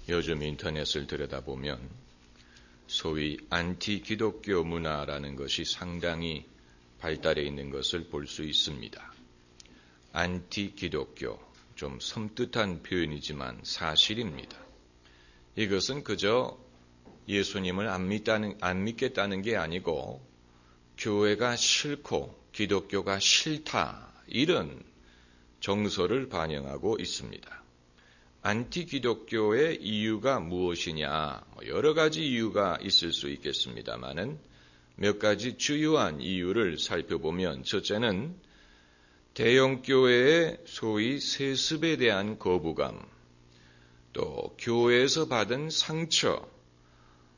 요즘 인터넷을 들여다보면 소위 안티 기독교 문화라는 것이 상당히 발달해 있는 것을 볼 수 있습니다. 안티 기독교, 좀 섬뜩한 표현이지만 사실입니다. 이것은 그저 예수님을 안 믿겠다는 게 아니고 교회가 싫고 기독교가 싫다, 이런 정서를 반영하고 있습니다. 안티 기독교의 이유가 무엇이냐? 여러 가지 이유가 있을 수 있겠습니다만은 몇 가지 주요한 이유를 살펴보면, 첫째는 대형교회의 소위 세습에 대한 거부감, 또 교회에서 받은 상처,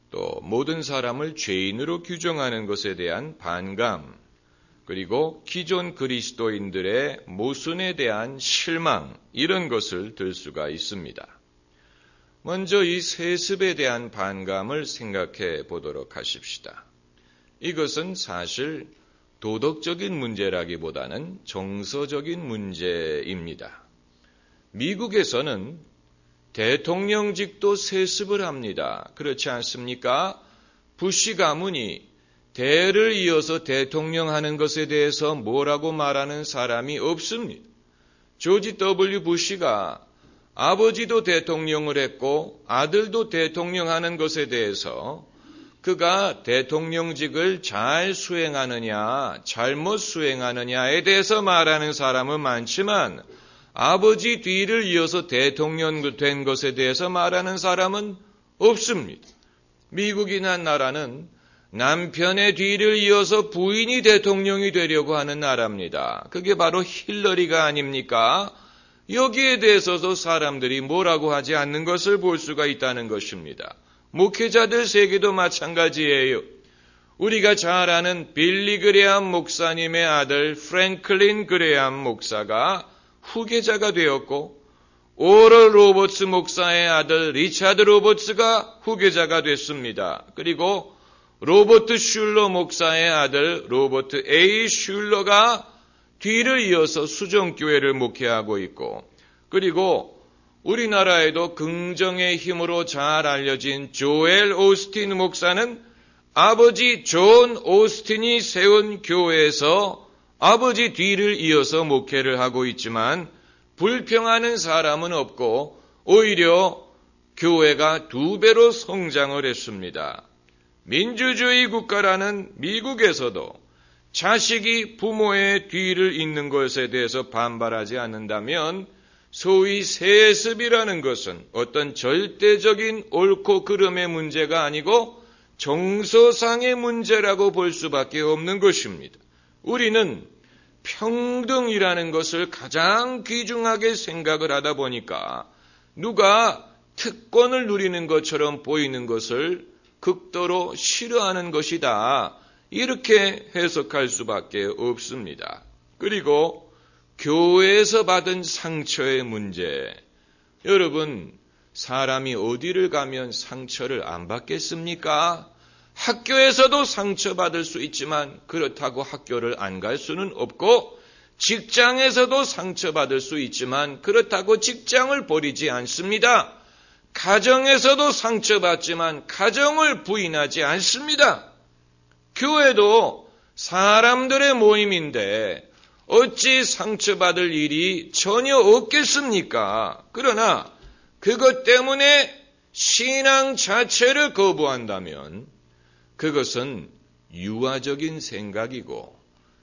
또 모든 사람을 죄인으로 규정하는 것에 대한 반감, 그리고 기존 그리스도인들의 모순에 대한 실망, 이런 것을 들 수가 있습니다. 먼저 이 세습에 대한 반감을 생각해 보도록 하십시다. 이것은 사실 도덕적인 문제라기보다는 정서적인 문제입니다. 미국에서는 대통령직도 세습을 합니다. 그렇지 않습니까? 부시 가문이 대를 이어서 대통령 하는 것에 대해서 뭐라고 말하는 사람이 없습니다. 조지 W. 부시가 아버지도 대통령을 했고 아들도 대통령 하는 것에 대해서 그가 대통령직을 잘 수행하느냐 잘못 수행하느냐에 대해서 말하는 사람은 많지만 아버지 뒤를 이어서 대통령 된 것에 대해서 말하는 사람은 없습니다. 미국이란 나라는 남편의 뒤를 이어서 부인이 대통령이 되려고 하는 나라입니다. 그게 바로 힐러리가 아닙니까? 여기에 대해서도 사람들이 뭐라고 하지 않는 것을 볼 수가 있다는 것입니다. 목회자들 세계도 마찬가지예요. 우리가 잘 아는 빌리 그레암 목사님의 아들 프랭클린 그레암 목사가 후계자가 되었고, 오럴 로버츠 목사의 아들 리차드 로버츠가 후계자가 됐습니다. 그리고 로버트 슐러 목사의 아들 로버트 A. 슐러가 뒤를 이어서 수정교회를 목회하고 있고, 그리고 우리나라에도 긍정의 힘으로 잘 알려진 조엘 오스틴 목사는 아버지 존 오스틴이 세운 교회에서 아버지 뒤를 이어서 목회를 하고 있지만 불평하는 사람은 없고 오히려 교회가 2배로 성장을 했습니다. 민주주의 국가라는 미국에서도 자식이 부모의 뒤를 잇는 것에 대해서 반발하지 않는다면 소위 세습이라는 것은 어떤 절대적인 옳고 그름의 문제가 아니고 정서상의 문제라고 볼 수밖에 없는 것입니다. 우리는 평등이라는 것을 가장 귀중하게 생각을 하다 보니까 누가 특권을 누리는 것처럼 보이는 것을 극도로 싫어하는 것이다, 이렇게 해석할 수밖에 없습니다. 그리고 교회에서 받은 상처의 문제, 여러분, 사람이 어디를 가면 상처를 안 받겠습니까? 학교에서도 상처받을 수 있지만 그렇다고 학교를 안 갈 수는 없고, 직장에서도 상처받을 수 있지만 그렇다고 직장을 버리지 않습니다. 가정에서도 상처받지만 가정을 부인하지 않습니다. 교회도 사람들의 모임인데 어찌 상처받을 일이 전혀 없겠습니까? 그러나 그것 때문에 신앙 자체를 거부한다면 그것은 유아적인 생각이고,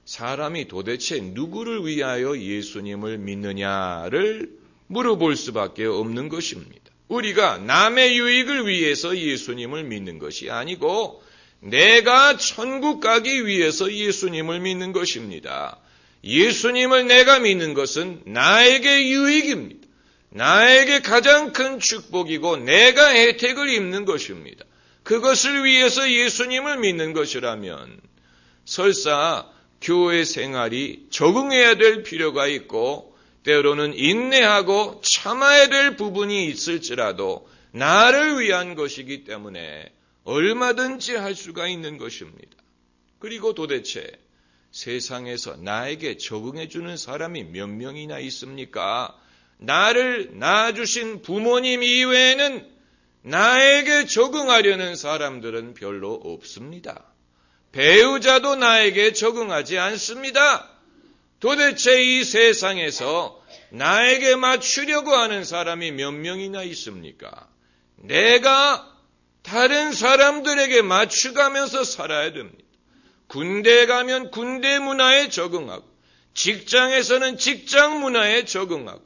사람이 도대체 누구를 위하여 예수님을 믿느냐를 물어볼 수밖에 없는 것입니다. 우리가 남의 유익을 위해서 예수님을 믿는 것이 아니고 내가 천국 가기 위해서 예수님을 믿는 것입니다. 예수님을 내가 믿는 것은 나에게 유익입니다. 나에게 가장 큰 축복이고 내가 혜택을 입는 것입니다. 그것을 위해서 예수님을 믿는 것이라면 설사 교회 생활이 적응해야 될 필요가 있고 때로는 인내하고 참아야 될 부분이 있을지라도 나를 위한 것이기 때문에 얼마든지 할 수가 있는 것입니다. 그리고 도대체 세상에서 나에게 적응해 주는 사람이 몇 명이나 있습니까? 나를 낳아주신 부모님 이외에는 나에게 적응하려는 사람들은 별로 없습니다. 배우자도 나에게 적응하지 않습니다. 도대체 이 세상에서 나에게 맞추려고 하는 사람이 몇 명이나 있습니까? 내가 다른 사람들에게 맞춰가면서 살아야 됩니다. 군대에 가면 군대 문화에 적응하고, 직장에서는 직장 문화에 적응하고,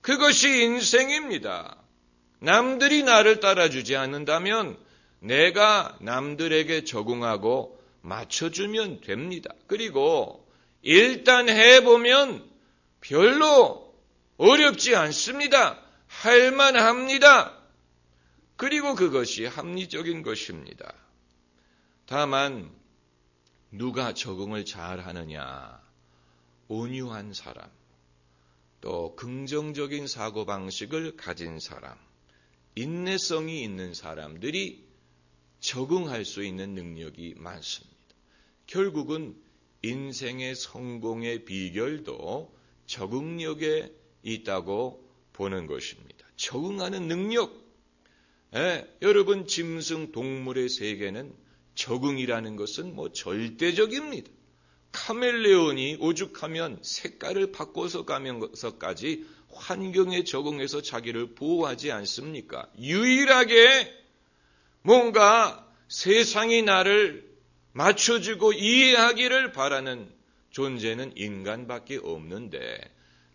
그것이 인생입니다. 남들이 나를 따라주지 않는다면 내가 남들에게 적응하고 맞춰주면 됩니다. 그리고 일단 해보면 별로 어렵지 않습니다. 할만합니다. 그리고 그것이 합리적인 것입니다. 다만 누가 적응을 잘 하느냐? 온유한 사람, 또 긍정적인 사고방식을 가진 사람, 인내성이 있는 사람들이 적응할 수 있는 능력이 많습니다. 결국은 인생의 성공의 비결도 적응력에 있다고 보는 것입니다. 적응하는 능력. 여러분, 짐승 동물의 세계는 적응이라는 것은 절대적입니다. 카멜레온이 오죽하면 색깔을 바꿔서 가면서까지 환경에 적응해서 자기를 보호하지 않습니까? 유일하게 뭔가 세상이 나를 맞춰주고 이해하기를 바라는 존재는 인간밖에 없는데,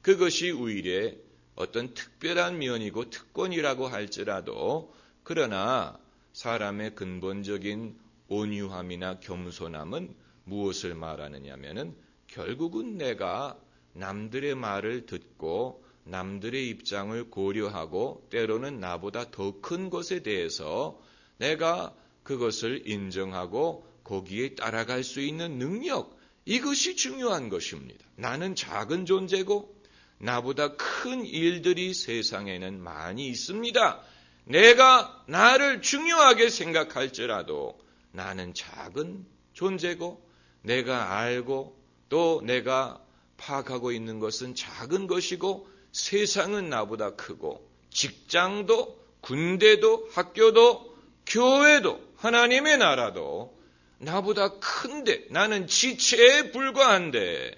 그것이 오히려 어떤 특별한 면이고 특권이라고 할지라도, 그러나 사람의 근본적인 온유함이나 겸손함은 무엇을 말하느냐면은 결국은 내가 남들의 말을 듣고 남들의 입장을 고려하고 때로는 나보다 더 큰 것에 대해서 내가 그것을 인정하고 거기에 따라갈 수 있는 능력, 이것이 중요한 것입니다. 나는 작은 존재고 나보다 큰 일들이 세상에는 많이 있습니다. 내가 나를 중요하게 생각할지라도 나는 작은 존재고 내가 알고 또 내가 파악하고 있는 것은 작은 것이고 세상은 나보다 크고 직장도 군대도 학교도 교회도 하나님의 나라도 나보다 큰데 나는 지체에 불과한데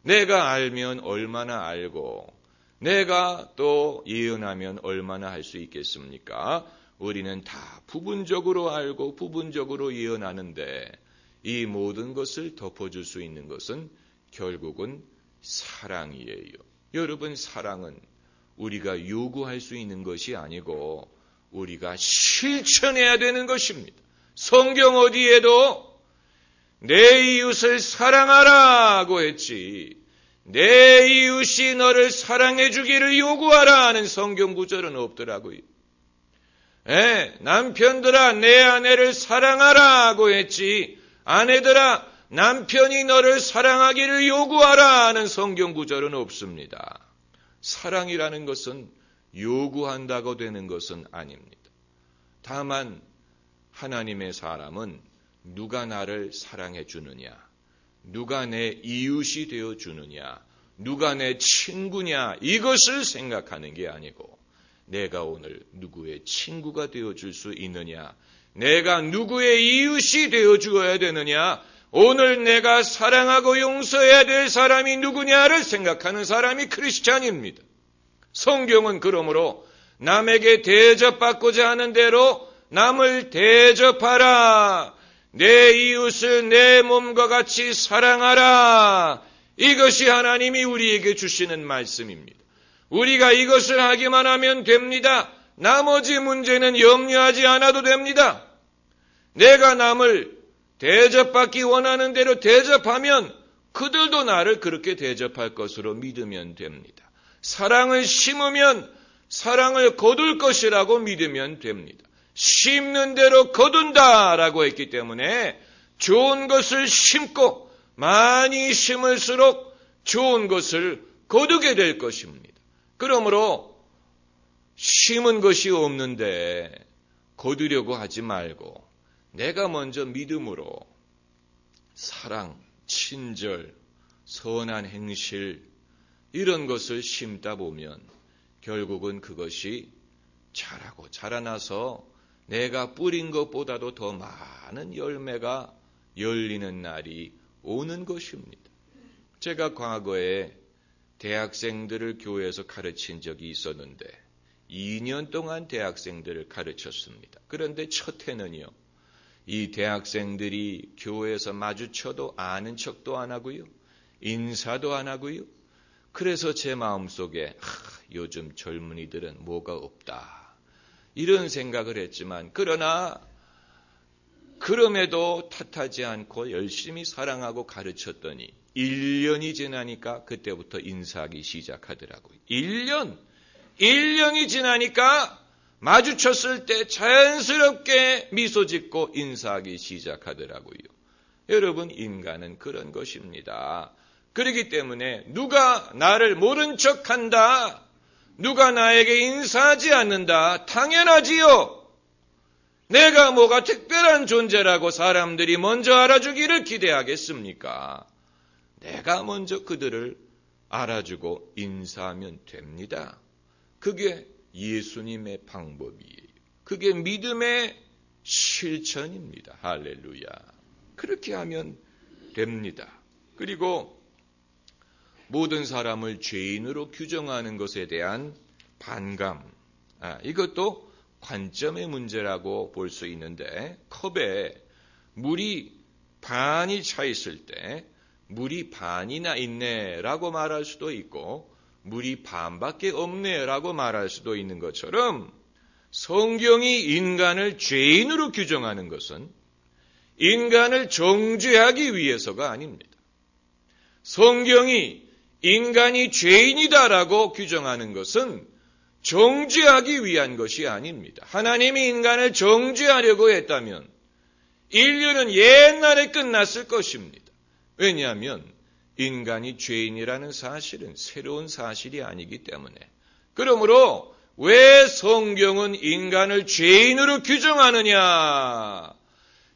내가 알면 얼마나 알고 내가 또 예언하면 얼마나 할 수 있겠습니까? 우리는 다 부분적으로 알고 부분적으로 예언하는데 이 모든 것을 덮어줄 수 있는 것은 결국은 사랑이에요. 여러분, 사랑은 우리가 요구할 수 있는 것이 아니고 우리가 실천해야 되는 것입니다. 성경 어디에도 내 이웃을 사랑하라고 했지 내 이웃이 너를 사랑해 주기를 요구하라 하는 성경 구절은 없더라고요. 남편들아 내 아내를 사랑하라고 했지 아내들아 남편이 너를 사랑하기를 요구하라 하는 성경 구절은 없습니다. 사랑이라는 것은 요구한다고 되는 것은 아닙니다. 다만 하나님의 사람은 누가 나를 사랑해 주느냐, 누가 내 이웃이 되어 주느냐, 누가 내 친구냐, 이것을 생각하는 게 아니고 내가 오늘 누구의 친구가 되어 줄 수 있느냐, 내가 누구의 이웃이 되어 주어야 되느냐, 오늘 내가 사랑하고 용서해야 될 사람이 누구냐를 생각하는 사람이 크리스찬입니다. 성경은 그러므로 남에게 대접받고자 하는 대로 남을 대접하라. 내 이웃을 내 몸과 같이 사랑하라. 이것이 하나님이 우리에게 주시는 말씀입니다. 우리가 이것을 하기만 하면 됩니다. 나머지 문제는 염려하지 않아도 됩니다. 내가 남을 대접받기 원하는 대로 대접하면 그들도 나를 그렇게 대접할 것으로 믿으면 됩니다. 사랑을 심으면 사랑을 거둘 것이라고 믿으면 됩니다. 심는 대로 거둔다라고 했기 때문에 좋은 것을 심고 많이 심을수록 좋은 것을 거두게 될 것입니다. 그러므로 심은 것이 없는데 거두려고 하지 말고 내가 먼저 믿음으로 사랑, 친절, 선한 행실 이런 것을 심다 보면 결국은 그것이 자라고 자라나서 내가 뿌린 것보다도 더 많은 열매가 열리는 날이 오는 것입니다. 제가 과거에 대학생들을 교회에서 가르친 적이 있었는데 2년 동안 대학생들을 가르쳤습니다. 그런데 첫 해는요, 이 대학생들이 교회에서 마주쳐도 아는 척도 안 하고요, 인사도 안 하고요. 그래서 제 마음속에 요즘 젊은이들은 뭐가 없다, 이런 생각을 했지만, 그러나 그럼에도 탓하지 않고 열심히 사랑하고 가르쳤더니 1년이 지나니까 그때부터 인사하기 시작하더라고요. 1년이 지나니까 마주쳤을 때 자연스럽게 미소 짓고 인사하기 시작하더라고요. 여러분, 인간은 그런 것입니다. 그렇기 때문에 누가 나를 모른 척한다, 누가 나에게 인사하지 않는다, 당연하지요. 내가 뭐가 특별한 존재라고 사람들이 먼저 알아주기를 기대하겠습니까? 내가 먼저 그들을 알아주고 인사하면 됩니다. 그게 예수님의 방법이에요. 그게 믿음의 실천입니다. 할렐루야. 그렇게 하면 됩니다. 그리고 모든 사람을 죄인으로 규정하는 것에 대한 반감, 이것도 관점의 문제라고 볼 수 있는데, 컵에 물이 반이 차 있을 때 물이 반이나 있네라고 말할 수도 있고, 물이 반밖에 없네라고 말할 수도 있는 것처럼, 성경이 인간을 죄인으로 규정하는 것은 인간을 정죄하기 위해서가 아닙니다. 성경이 인간이 죄인이다라고 규정하는 것은 정죄하기 위한 것이 아닙니다. 하나님이 인간을 정죄하려고 했다면 인류는 옛날에 끝났을 것입니다. 왜냐하면 인간이 죄인이라는 사실은 새로운 사실이 아니기 때문에. 그러므로 왜 성경은 인간을 죄인으로 규정하느냐?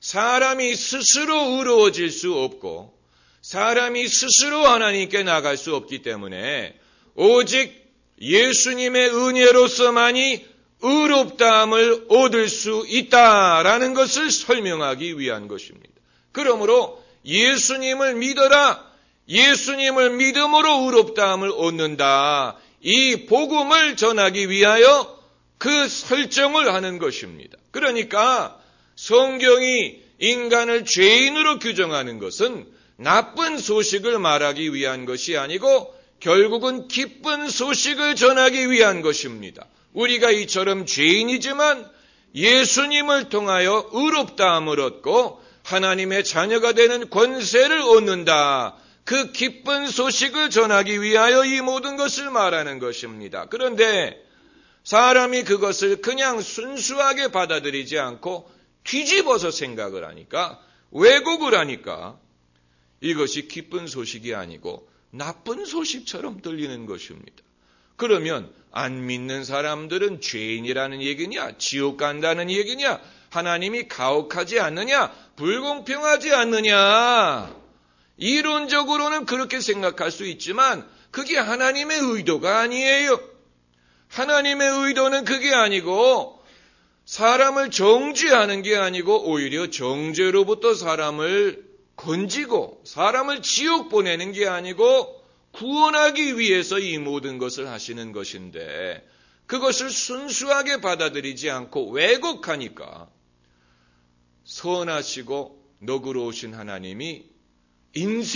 사람이 스스로 의로워질 수 없고 사람이 스스로 하나님께 나갈 수 없기 때문에 오직 예수님의 은혜로서만이 의롭다함을 얻을 수 있다라는 것을 설명하기 위한 것입니다. 그러므로 예수님을 믿어라, 예수님을 믿음으로 의롭다함을 얻는다, 이 복음을 전하기 위하여 그 설정을 하는 것입니다. 그러니까 성경이 인간을 죄인으로 규정하는 것은 나쁜 소식을 말하기 위한 것이 아니고 결국은 기쁜 소식을 전하기 위한 것입니다. 우리가 이처럼 죄인이지만 예수님을 통하여 의롭다함을 얻고 하나님의 자녀가 되는 권세를 얻는다, 그 기쁜 소식을 전하기 위하여 이 모든 것을 말하는 것입니다. 그런데 사람이 그것을 그냥 순수하게 받아들이지 않고 뒤집어서 생각을 하니까, 왜곡을 하니까 이것이 기쁜 소식이 아니고 나쁜 소식처럼 들리는 것입니다. 그러면 안 믿는 사람들은 죄인이라는 얘기냐, 지옥 간다는 얘기냐, 하나님이 가혹하지 않느냐, 불공평하지 않느냐, 이론적으로는 그렇게 생각할 수 있지만 그게 하나님의 의도가 아니에요. 하나님의 의도는 그게 아니고 사람을 정죄하는 게 아니고 오히려 정죄로부터 사람을 건지고 사람을 지옥 보내는 게 아니고 구원하기 위해서 이 모든 것을 하시는 것인데, 그것을 순수하게 받아들이지 않고 왜곡하니까 선하시고 너그러우신 하나님이 인생